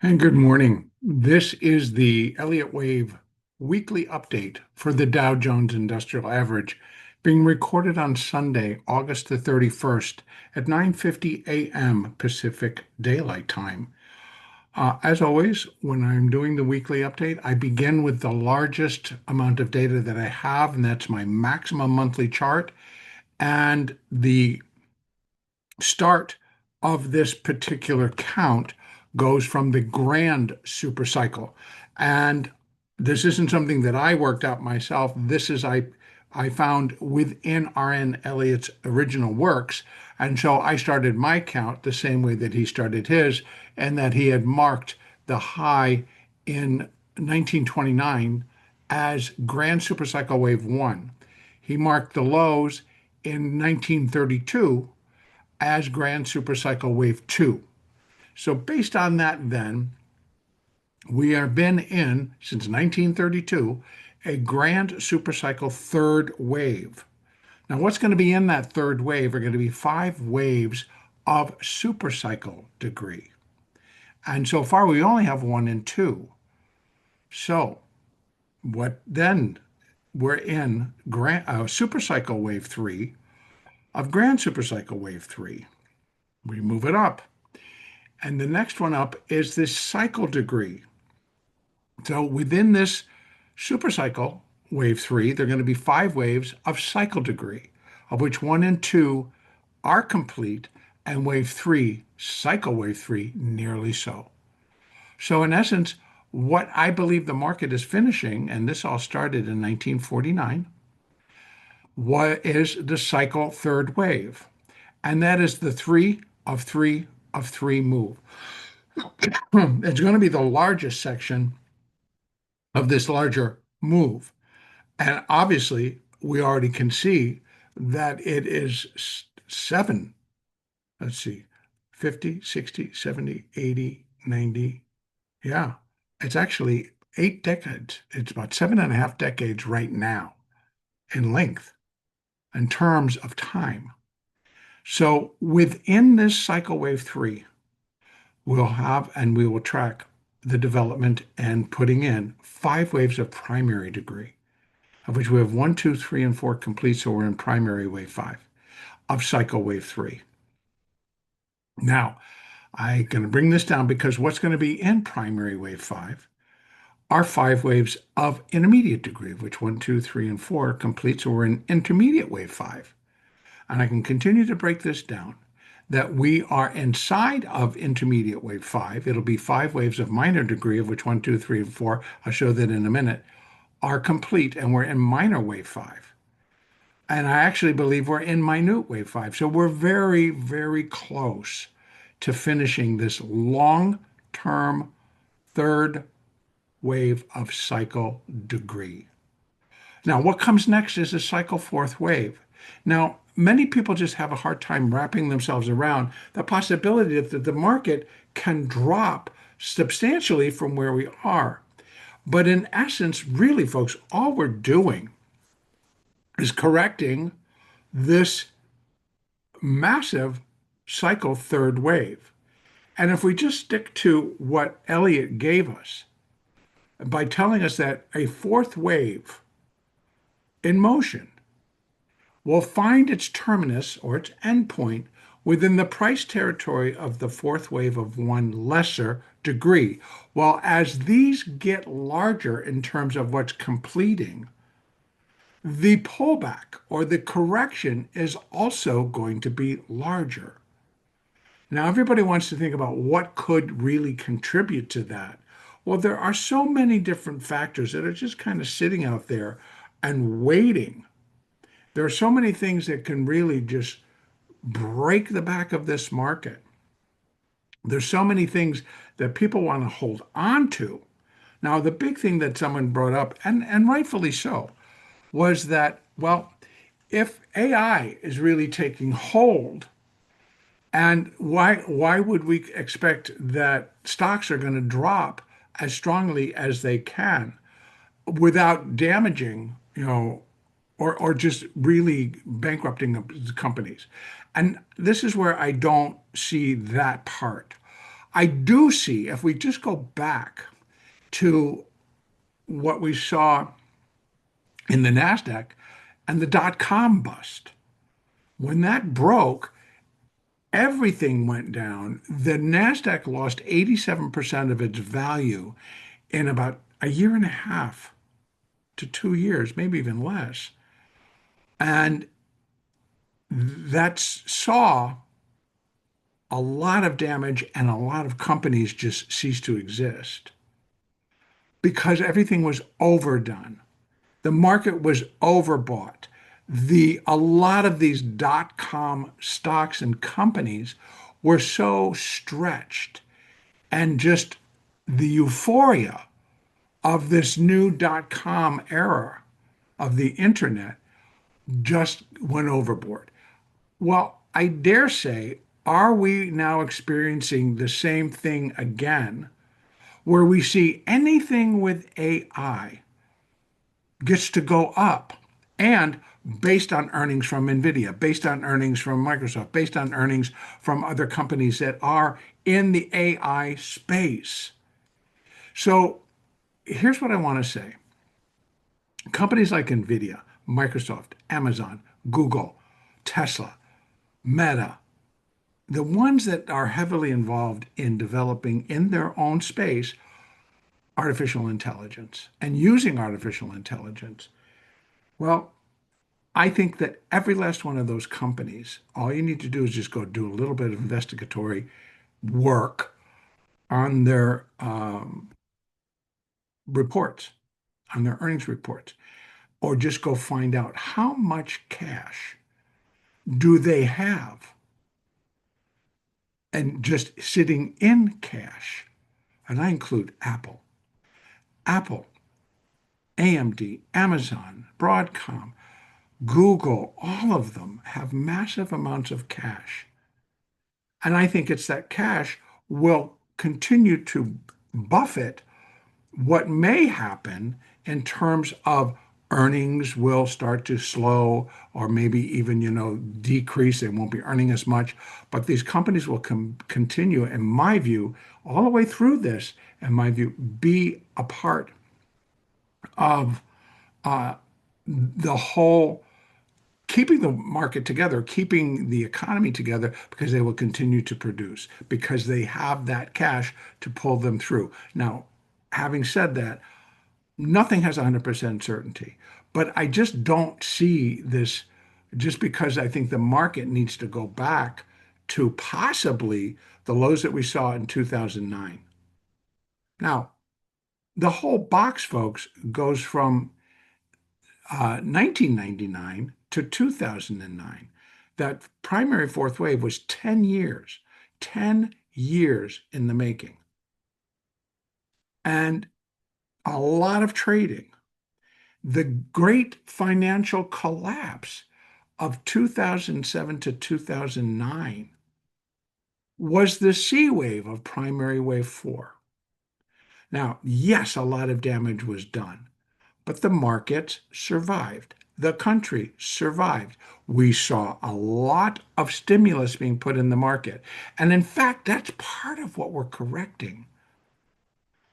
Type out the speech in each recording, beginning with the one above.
And good morning. This is the Elliott Wave weekly update for the Dow Jones Industrial Average being recorded on Sunday, August the 31st at 9:50 a.m. Pacific Daylight Time. As always, when I'm doing the weekly update, I begin with the largest amount of data that I have, and that's my maximum monthly chart. And the start of this particular count goes from the grand supercycle. And this isn't something that I worked out myself. I found within R.N. Elliott's original works. And so I started my count the same way that he started his, and that he had marked the high in 1929 as Grand Supercycle Wave 1. He marked the lows in 1932 as Grand Supercycle Wave 2. So based on that, then, we have been in, since 1932, a Grand Supercycle third wave. Now, what's going to be in that third wave are going to be 5 waves of supercycle degree. And so far, we only have 1 and 2. So what then? We're in supercycle wave 3 of Grand Supercycle Wave 3. We move it up. And the next one up is this cycle degree. So within this supercycle, wave 3, there are going to be 5 waves of cycle degree, of which 1 and 2 are complete, and wave 3, cycle wave 3, nearly so. So in essence, what I believe the market is finishing, and this all started in 1949, what is the cycle third wave? And that is the 3 of 3 move. It's going to be the largest section of this larger move. And obviously, we already can see that it is 7, let's see, 50, 60, 70, 80, 90. Yeah, it's actually 8 decades. It's about 7.5 decades right now in length, in terms of time. So within this cycle wave 3, we'll have and we will track the development and putting in 5 waves of primary degree, of which we have 1, 2, 3, and 4 complete. So we're in primary wave 5 of cycle wave 3. Now, I'm going to bring this down because what's going to be in primary wave 5 are 5 waves of intermediate degree, of which 1, 2, 3, and 4 complete. So we're in intermediate wave 5. And I can continue to break this down that we are inside of intermediate wave 5. It'll be 5 waves of minor degree, of which 1, 2, 3, and 4, I'll show that in a minute, are complete, and we're in minor wave 5. And I actually believe we're in minute wave 5. So we're very, very close to finishing this long-term third wave of cycle degree. Now, what comes next is a cycle fourth wave. Now, many people just have a hard time wrapping themselves around the possibility that the market can drop substantially from where we are. But in essence, really, folks, all we're doing is correcting this massive cycle third wave. And if we just stick to what Elliott gave us by telling us that a fourth wave in motion will find its terminus or its endpoint within the price territory of the fourth wave of one lesser degree. While as these get larger in terms of what's completing, the pullback or the correction is also going to be larger. Now, everybody wants to think about what could really contribute to that. Well, there are so many different factors that are just kind of sitting out there and waiting. There are so many things that can really just break the back of this market. There's so many things that people want to hold on to. Now, the big thing that someone brought up, and rightfully so, was that, well, if AI is really taking hold, and why would we expect that stocks are going to drop as strongly as they can without damaging, or just really bankrupting the companies? And this is where I don't see that part. I do see, if we just go back to what we saw in the NASDAQ and the dot-com bust, when that broke, everything went down. The NASDAQ lost 87% of its value in about a year and a half to 2 years, maybe even less. And that saw a lot of damage and a lot of companies just cease to exist because everything was overdone. The market was overbought. A lot of these dot-com stocks and companies were so stretched, and just the euphoria of this new dot-com era of the internet just went overboard. Well, I dare say, are we now experiencing the same thing again, where we see anything with AI gets to go up, and based on earnings from NVIDIA, based on earnings from Microsoft, based on earnings from other companies that are in the AI space? So here's what I want to say. Companies like NVIDIA, Microsoft, Amazon, Google, Tesla, Meta, the ones that are heavily involved in developing in their own space artificial intelligence and using artificial intelligence. Well, I think that every last one of those companies, all you need to do is just go do a little bit of investigatory work on their reports, on their earnings reports, or just go find out how much cash do they have and just sitting in cash. And I include Apple, AMD, Amazon, Broadcom, Google, all of them have massive amounts of cash. And I think it's that cash will continue to buffet what may happen in terms of earnings will start to slow or maybe even, decrease. They won't be earning as much. But these companies will continue, in my view, all the way through this, in my view, be a part of the whole keeping the market together, keeping the economy together, because they will continue to produce, because they have that cash to pull them through. Now, having said that, nothing has 100% certainty, but I just don't see this just because I think the market needs to go back to possibly the lows that we saw in 2009. Now, the whole box, folks, goes from 1999 to 2009. That primary fourth wave was 10 years, 10 years in the making, and a lot of trading. The great financial collapse of 2007 to 2009 was the C wave of primary wave four. Now, yes, a lot of damage was done, but the markets survived. The country survived. We saw a lot of stimulus being put in the market. And in fact, that's part of what we're correcting.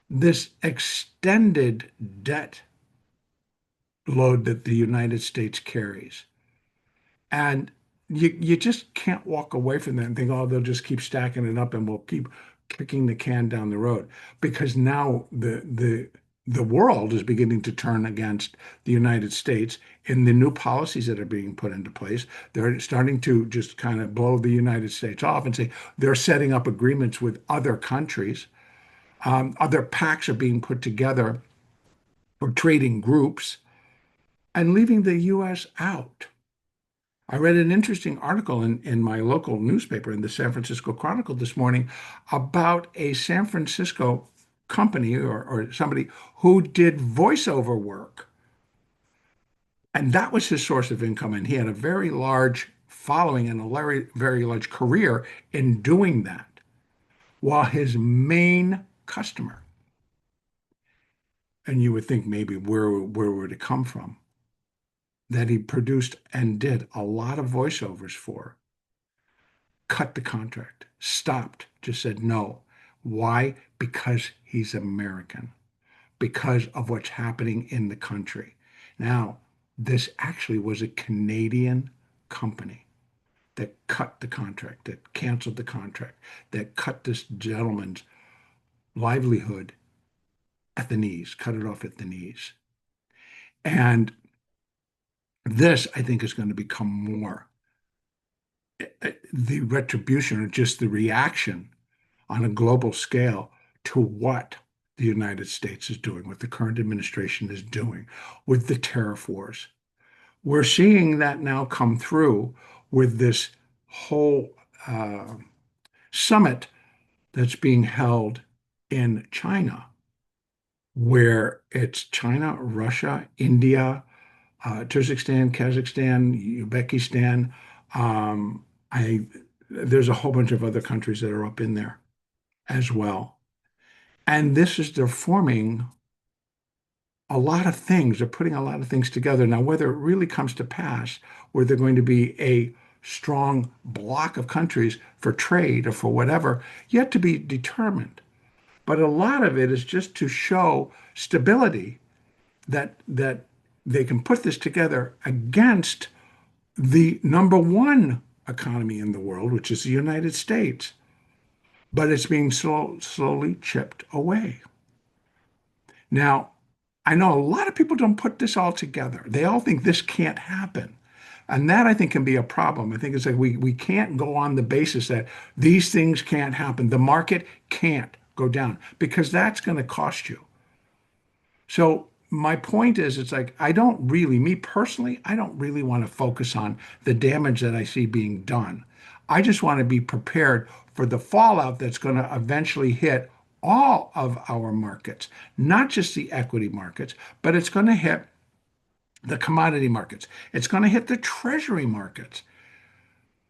This extended debt load that the United States carries. And you just can't walk away from that and think, oh, they'll just keep stacking it up and we'll keep kicking the can down the road. Because now the world is beginning to turn against the United States in the new policies that are being put into place. They're starting to just kind of blow the United States off and say they're setting up agreements with other countries. Other pacts are being put together for trading groups and leaving the U.S. out. I read an interesting article in my local newspaper, in the San Francisco Chronicle this morning, about a San Francisco company or somebody who did voiceover work. And that was his source of income. And he had a very large following and a very, very large career in doing that. While his main customer, and you would think maybe where would it come from, that he produced and did a lot of voiceovers for, cut the contract, stopped, just said, no, Why? Because he's American, because of what's happening in the country. Now, this actually was a Canadian company that cut the contract, that canceled the contract, that cut this gentleman's livelihood at the knees, cut it off at the knees. And this, I think, is going to become more the retribution or just the reaction on a global scale to what the United States is doing, what the current administration is doing with the tariff wars. We're seeing that now come through with this whole summit that's being held in China, where it's China, Russia, India, Turkmenistan, Kazakhstan, Uzbekistan. Um, there's a whole bunch of other countries that are up in there as well. And they're forming a lot of things. They're putting a lot of things together. Now, whether it really comes to pass, where they're going to be a strong block of countries for trade or for whatever, yet to be determined. But a lot of it is just to show stability that they can put this together against the number one economy in the world, which is the United States. But it's being slowly chipped away. Now, I know a lot of people don't put this all together. They all think this can't happen. And that I think can be a problem. I think it's like we can't go on the basis that these things can't happen. The market can't go down because that's going to cost you. So my point is, it's like, I don't really, me personally, I don't really want to focus on the damage that I see being done. I just want to be prepared for the fallout that's going to eventually hit all of our markets, not just the equity markets, but it's going to hit the commodity markets. It's going to hit the treasury markets.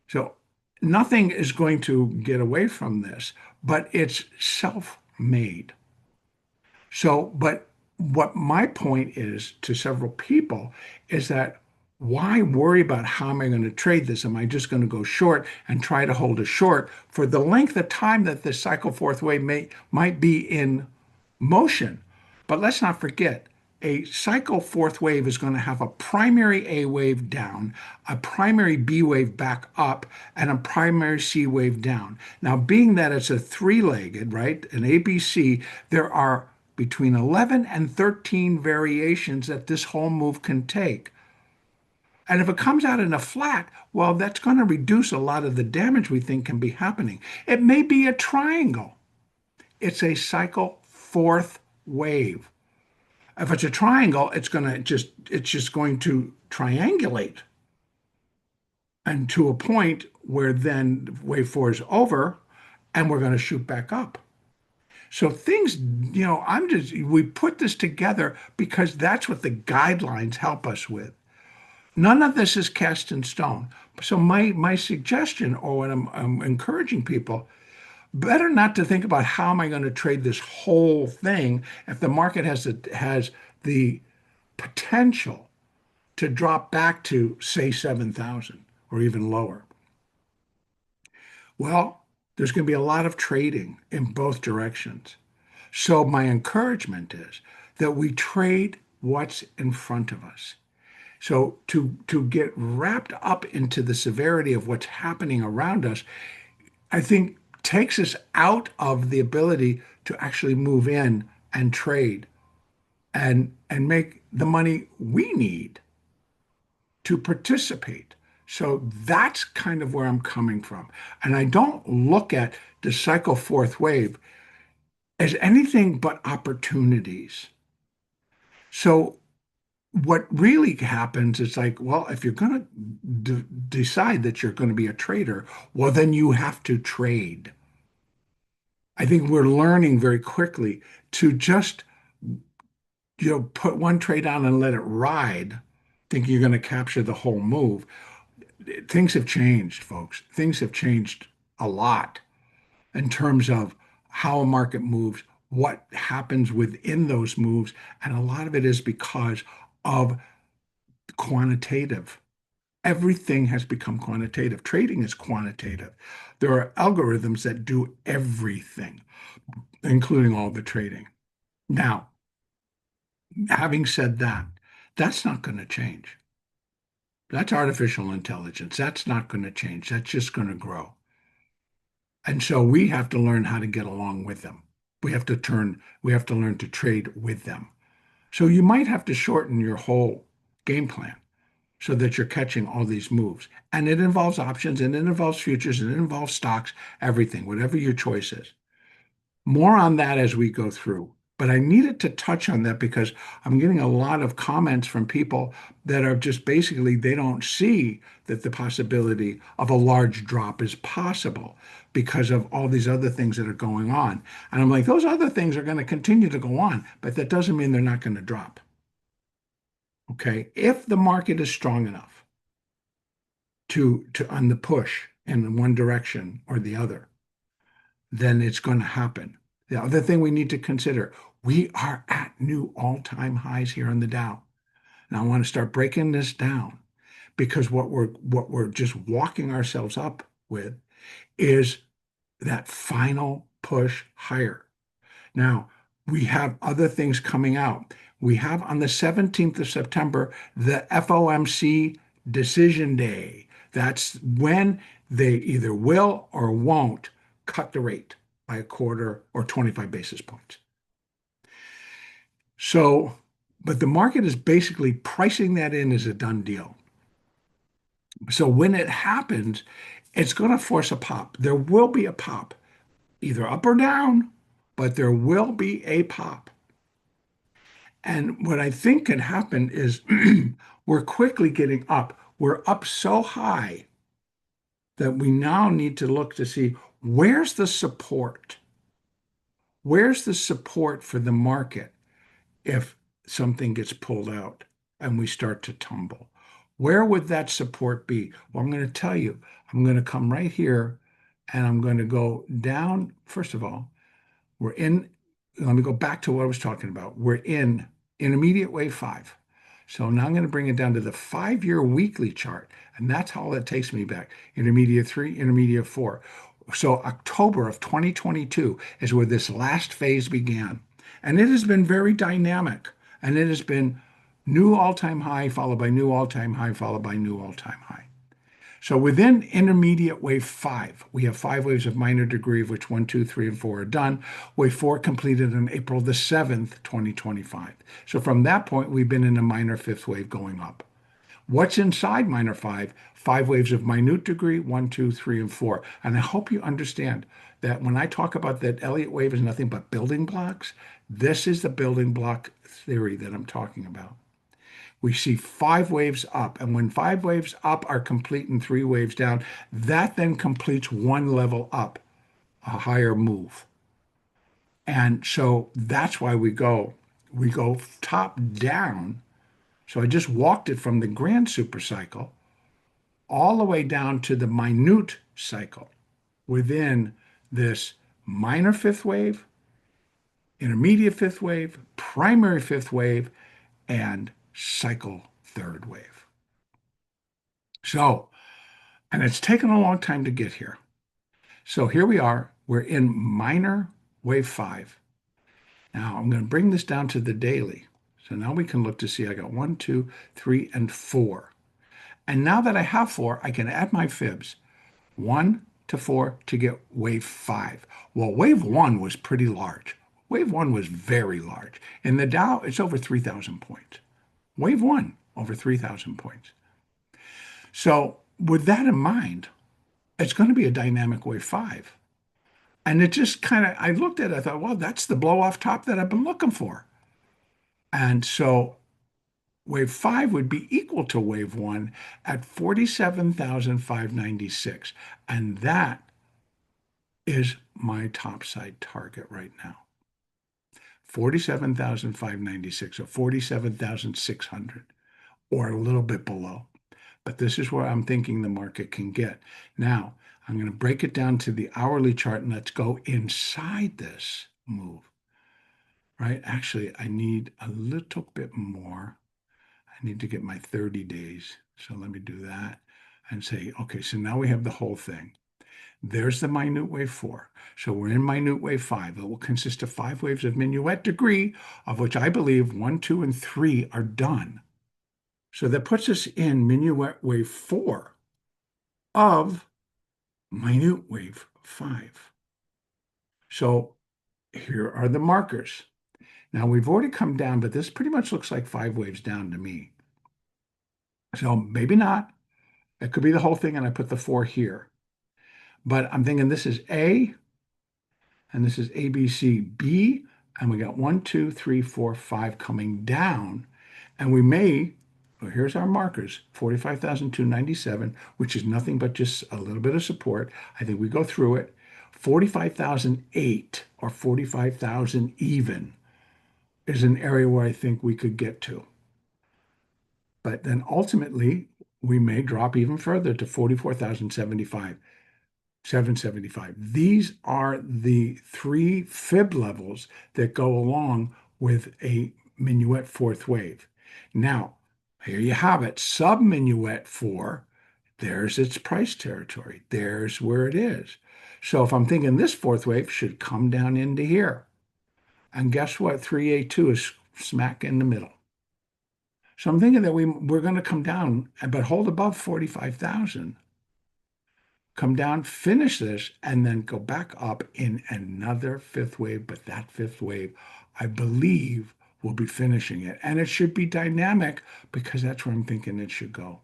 So nothing is going to get away from this, but it's self-made. So, but what my point is to several people is that why worry about how am I going to trade this? Am I just going to go short and try to hold a short for the length of time that this cycle fourth wave might be in motion? But let's not forget, a cycle fourth wave is going to have a primary A wave down, a primary B wave back up, and a primary C wave down. Now, being that it's a three-legged, right, an ABC, there are between 11 and 13 variations that this whole move can take. And if it comes out in a flat, well, that's going to reduce a lot of the damage we think can be happening. It may be a triangle. It's a cycle fourth wave. If it's a triangle, it's just going to triangulate and to a point where then wave four is over and we're going to shoot back up. So things, we put this together because that's what the guidelines help us with. None of this is cast in stone. So my suggestion, or what I'm encouraging people, better not to think about how am I going to trade this whole thing if the market has the potential to drop back to, say, 7,000 or even lower. Well, there's going to be a lot of trading in both directions. So my encouragement is that we trade what's in front of us. So to get wrapped up into the severity of what's happening around us, I think takes us out of the ability to actually move in and trade and make the money we need to participate. So that's kind of where I'm coming from. And I don't look at the cycle fourth wave as anything but opportunities. So what really happens is like, well, if you're going to decide that you're going to be a trader, well, then you have to trade. I think we're learning very quickly to just, put one trade on and let it ride, thinking you're going to capture the whole move. Things have changed, folks. Things have changed a lot in terms of how a market moves, what happens within those moves. And a lot of it is because of quantitative Everything has become quantitative. Trading is quantitative. There are algorithms that do everything, including all the trading. Now, having said that, that's not going to change. That's artificial intelligence. That's not going to change. That's just going to grow. And so we have to learn how to get along with them. We have to learn to trade with them. So you might have to shorten your whole game plan so that you're catching all these moves. And it involves options and it involves futures and it involves stocks, everything, whatever your choice is. More on that as we go through. But I needed to touch on that because I'm getting a lot of comments from people that are just basically, they don't see that the possibility of a large drop is possible because of all these other things that are going on. And I'm like, those other things are going to continue to go on, but that doesn't mean they're not going to drop. Okay. If the market is strong enough to on the push in one direction or the other, then it's going to happen. The other thing we need to consider, we are at new all-time highs here on the Dow. Now I want to start breaking this down because what we're just walking ourselves up with is that final push higher. Now, we have other things coming out. We have on the 17th of September, the FOMC decision day. That's when they either will or won't cut the rate by a quarter or 25 basis points. So, but the market is basically pricing that in as a done deal. So when it happens, it's going to force a pop. There will be a pop, either up or down, but there will be a pop. And what I think can happen is we're quickly getting up. We're up so high that we now need to look to see where's the support? Where's the support for the market if something gets pulled out and we start to tumble? Where would that support be? Well, I'm going to tell you, I'm going to come right here and I'm going to go down. First of all, let me go back to what I was talking about. We're in intermediate wave 5. So now I'm going to bring it down to the 5-year weekly chart. And that's how it takes me back. Intermediate 3, intermediate 4. So October of 2022 is where this last phase began. And it has been very dynamic. And it has been new all-time high, followed by new all-time high, followed by new all-time high. So within intermediate wave 5, we have 5 waves of minor degree, of which 1, 2, 3, and 4 are done. Wave 4 completed on April the 7th, 2025. So from that point, we've been in a minor 5th wave going up. What's inside minor 5? 5 waves of minute degree, 1, 2, 3, and 4. And I hope you understand that when I talk about that Elliott wave is nothing but building blocks, this is the building block theory that I'm talking about. We see 5 waves up, and when 5 waves up are complete and 3 waves down, that then completes 1 level up, a higher move. And so that's why we go top down. So I just walked it from the grand super cycle all the way down to the minute cycle within this minor 5th wave, intermediate 5th wave, primary 5th wave, and cycle 3rd wave. So, and it's taken a long time to get here. So here we are. We're in minor wave 5. Now I'm going to bring this down to the daily. So now we can look to see I got 1, 2, 3, and 4. And now that I have 4, I can add my fibs. 1 to 4 to get wave 5. Well, wave 1 was pretty large. Wave 1 was very large. In the Dow, it's over 3,000 points. Wave 1, over 3,000 points. So with that in mind, it's going to be a dynamic wave 5. And it just kind of, I looked at it, I thought, well, that's the blow off top that I've been looking for. And so wave 5 would be equal to wave 1 at 47,596. And that is my topside target right now. 47,596 or 47,600 or a little bit below. But this is where I'm thinking the market can get. Now, I'm going to break it down to the hourly chart and let's go inside this move, right? Actually, I need a little bit more. I need to get my 30 days. So let me do that and say, okay, so now we have the whole thing. There's the minute wave 4. So we're in minute wave 5. It will consist of 5 waves of minuet degree, of which I believe 1, 2, and 3 are done. So that puts us in minuet wave 4 of minute wave 5. So here are the markers. Now we've already come down, but this pretty much looks like 5 waves down to me. So maybe not. It could be the whole thing, and I put the 4 here. But I'm thinking this is A, and this is A, B, C, B, and we got 1, 2, 3, 4, 5 coming down. And we may, well, here's our markers, 45,297, which is nothing but just a little bit of support. I think we go through it. 45,008 or 45,000 even is an area where I think we could get to. But then ultimately, we may drop even further to 44,075. 775. These are the 3 fib levels that go along with a minuet 4th wave. Now, here you have it. Sub minuet 4, there's its price territory. There's where it is. So if I'm thinking this 4th wave should come down into here. And guess what? 3A2 is smack in the middle. So I'm thinking that we're going to come down, but hold above 45,000. Come down, finish this, and then go back up in another 5th wave. But that 5th wave, I believe, will be finishing it. And it should be dynamic because that's where I'm thinking it should go.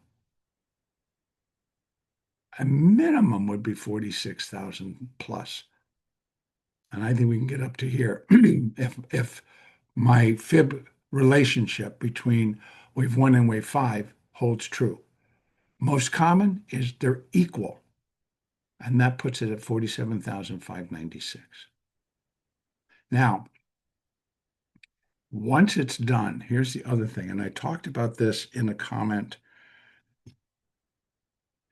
A minimum would be 46,000 plus. And I think we can get up to here if my fib relationship between wave 1 and wave 5 holds true. Most common is they're equal. And that puts it at 47,596. Now, once it's done, here's the other thing, and I talked about this in a comment.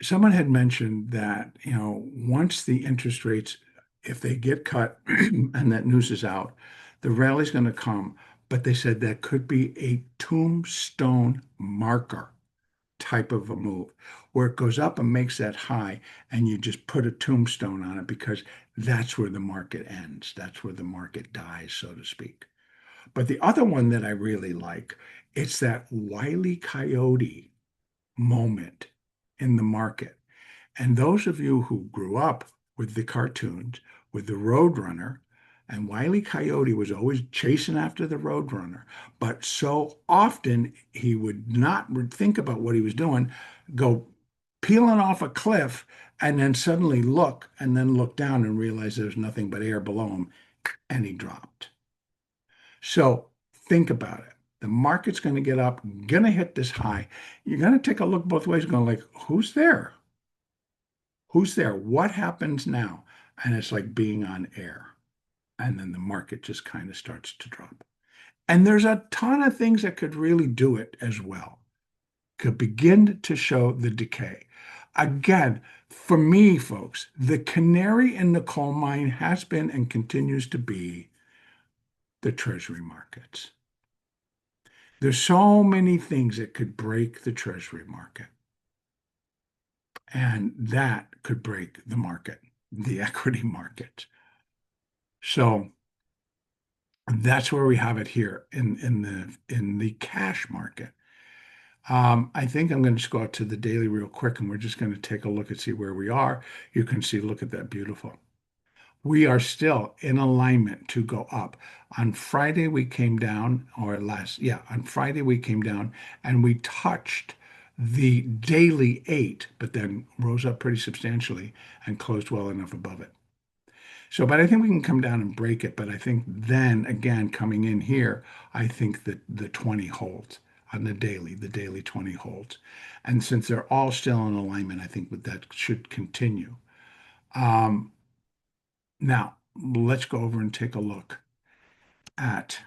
Someone had mentioned that, once the interest rates, if they get cut and that news is out, the rally's going to come. But they said that could be a tombstone marker type of a move where it goes up and makes that high and you just put a tombstone on it because that's where the market ends. That's where the market dies, so to speak. But the other one that I really like, it's that Wile E. Coyote moment in the market. And those of you who grew up with the cartoons, with the Roadrunner, and Wile E. Coyote was always chasing after the Roadrunner, but so often he would not think about what he was doing, go peeling off a cliff, and then suddenly look, and then look down and realize there's nothing but air below him, and he dropped. So think about it. The market's going to get up, going to hit this high. You're going to take a look both ways, going like, who's there? Who's there? What happens now? And it's like being on air. And then the market just kind of starts to drop. And there's a ton of things that could really do it as well. Could begin to show the decay. Again, for me, folks, the canary in the coal mine has been and continues to be the treasury markets. There's so many things that could break the treasury market. And that could break the market, the equity market. So that's where we have it here in the cash market. I think I'm going to just go out to the daily real quick, and we're just going to take a look and see where we are. You can see, look at that, beautiful. We are still in alignment to go up. On Friday, we came down, on Friday, we came down and we touched the daily 8, but then rose up pretty substantially and closed well enough above it. So, but I think we can come down and break it. But I think then again, coming in here, I think that the 20 holds on the daily 20 holds. And since they're all still in alignment, I think that should continue. Now, let's go over and take a look at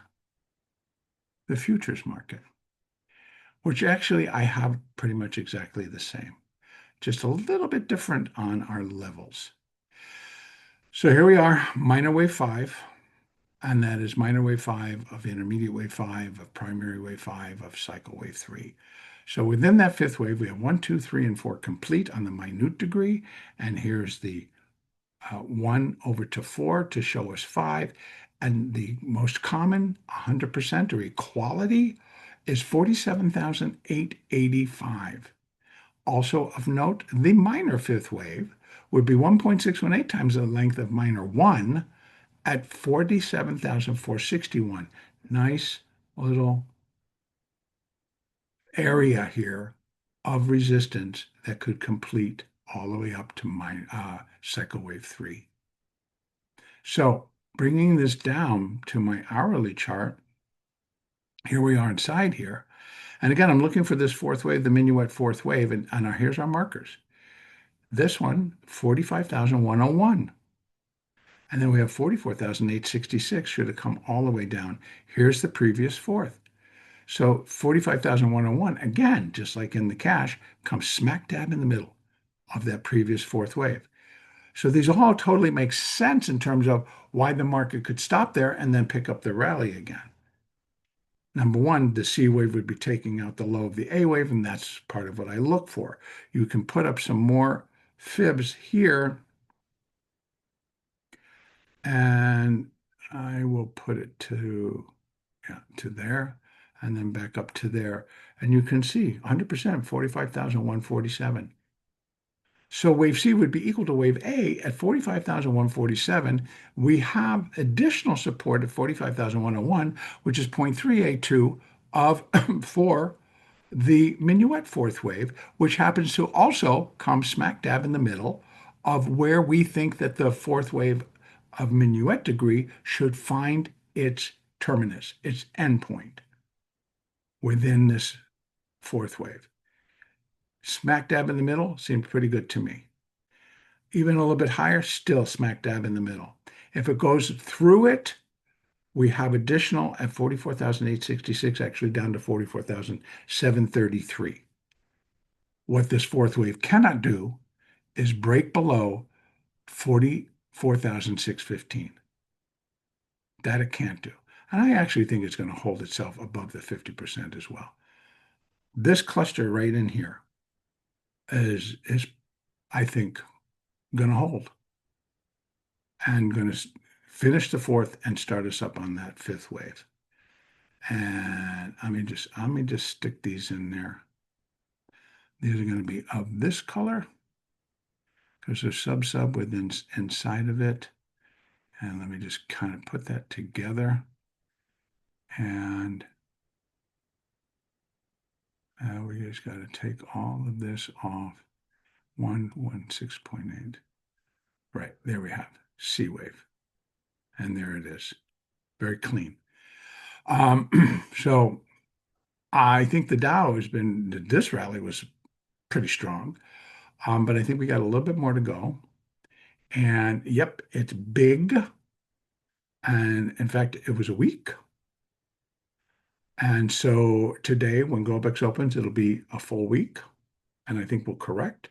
the futures market, which actually I have pretty much exactly the same, just a little bit different on our levels. So here we are, minor wave 5. And that is minor wave 5, of intermediate wave 5, of primary wave 5, of cycle wave 3. So within that fifth wave, we have 1, 2, 3, and 4 complete on the minute degree. And here's the 1 over to 4 to show us 5. And the most common 100% or equality is 47,885. Also of note, the minor fifth wave would be 1.618 times the length of minor 1 at 47,461. Nice little area here of resistance that could complete all the way up to my cycle wave 3. So bringing this down to my hourly chart, here we are inside here. And again, I'm looking for this fourth wave, the minuet fourth wave, and here's our markers. This one, 45,101. And then we have 44,866 should have come all the way down. Here's the previous fourth. So 45,101, again, just like in the cash, comes smack dab in the middle of that previous fourth wave. So these all totally make sense in terms of why the market could stop there and then pick up the rally again. Number one, the C wave would be taking out the low of the A wave, and that's part of what I look for. You can put up some more fibs here, and I will put it to there, and then back up to there. And you can see 100%, 45,147. So wave C would be equal to wave A at 45,147. We have additional support at 45,101, which is 0.382 of for the minuet fourth wave, which happens to also come smack dab in the middle of where we think that the fourth wave of minuet degree should find its terminus, its endpoint within this fourth wave. Smack dab in the middle seems pretty good to me. Even a little bit higher, still smack dab in the middle. If it goes through it, we have additional at 44,866, actually down to 44,733. What this fourth wave cannot do is break below 44,615. That it can't do. And I actually think it's going to hold itself above the 50% as well. This cluster right in here is I think, going to hold and going to finish the fourth and start us up on that fifth wave. And let me just stick these in there. These are going to be of this color because they're sub within inside of it. And let me just kind of put that together. And we just got to take all of this off. 116.8. Right, there we have C wave. And there it is. Very clean. So I think the Dow this rally was pretty strong. But I think we got a little bit more to go. And yep, it's big. And in fact, it was a week. And so today, when Globex opens, it'll be a full week. And I think we'll correct.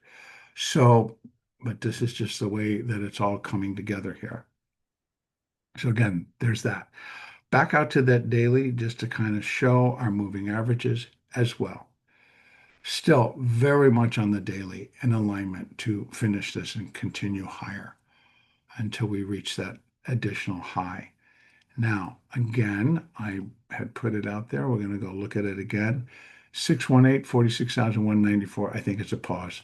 So, but this is just the way that it's all coming together here. So again, there's that. Back out to that daily just to kind of show our moving averages as well. Still very much on the daily in alignment to finish this and continue higher until we reach that additional high. Now, again, I had put it out there. We're going to go look at it again. 618, 46,194. I think it's a pause.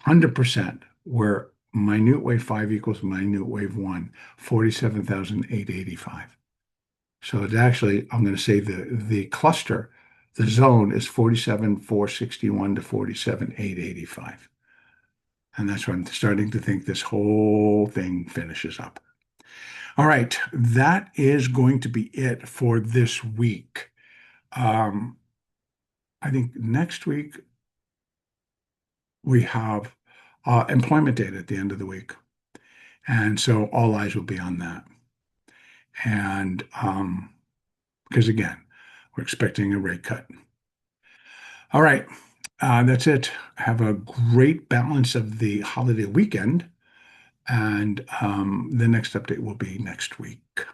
100% where minute wave 5 equals minute wave 1, 47,885. So it's actually, I'm going to say the cluster, the zone is 47,461 to 47,885. And that's where I'm starting to think this whole thing finishes up. All right, that is going to be it for this week. I think next week we have employment data at the end of the week. And so all eyes will be on that. And because again, we're expecting a rate cut. All right, that's it. Have a great balance of the holiday weekend. And the next update will be next week.